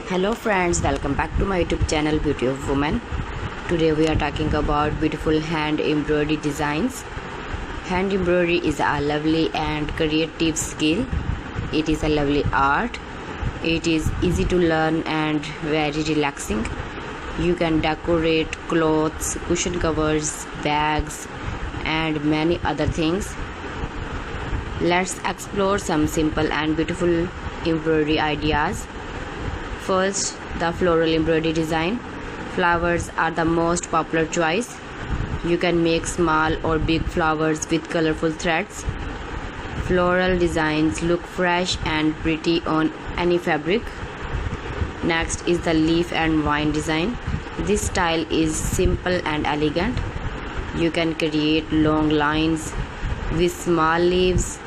Hello friends, welcome back to my YouTube channel Beauty of Woman. Today we are talking about beautiful hand embroidery designs. Hand embroidery is a lovely and creative skill. It is a lovely art. It is easy to learn and very relaxing. You can decorate clothes, cushion covers, bags and many other things. Let's explore some simple and beautiful embroidery ideas. First, the floral embroidery design. Flowers are the most popular choice. You can make small or big flowers with colorful threads. Floral designs look fresh and pretty on any fabric. Next is the leaf and vine design. This style is simple and elegant. You can create long lines with small leaves.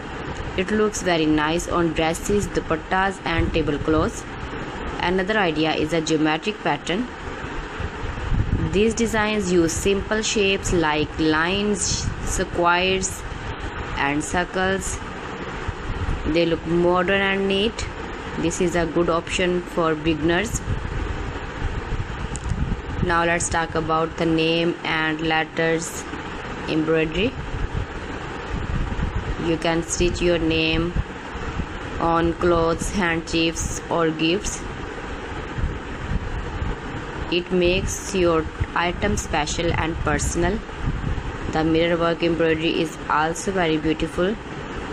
It looks very nice on dresses, dupattas and tablecloths. Another idea is a geometric pattern. These designs use simple shapes like lines, squares and circles. They look modern and neat. This is a good option for beginners. Now let's talk about the name and letters embroidery. You can stitch your name on clothes, handkerchiefs or gifts. It makes your item special and personal. The mirror work embroidery is also very beautiful.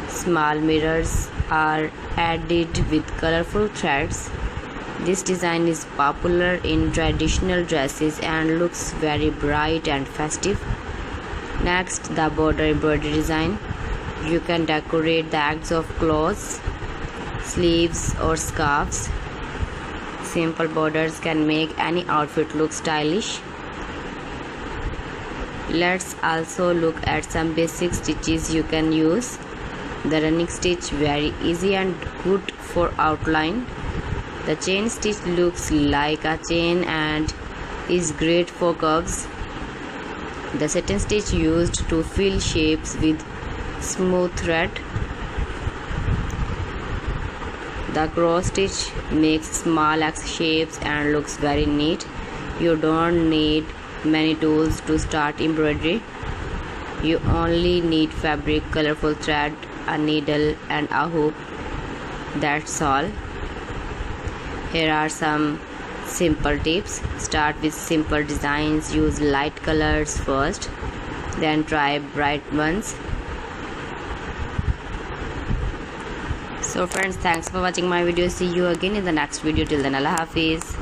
Small mirrors are added with colorful threads. This design is popular in traditional dresses and looks very bright and festive. Next, the border embroidery design. You can decorate the edges of clothes, sleeves or scarves. Simple borders can make any outfit look stylish. Let's also look at some basic stitches you can use. The running stitch, very easy and good for outline. The chain stitch looks like a chain and is great for curves. The satin stitch used to fill shapes with smooth thread. The cross stitch makes small X shapes and looks very neat. You don't need many tools to start embroidery. You only need fabric, colorful thread, a needle and a hook. That's all. Here are some simple tips. Start with simple designs. Use light colors first, then try bright ones. So friends, thanks for watching my video. See you again in the next video. Till then, Allah Hafiz.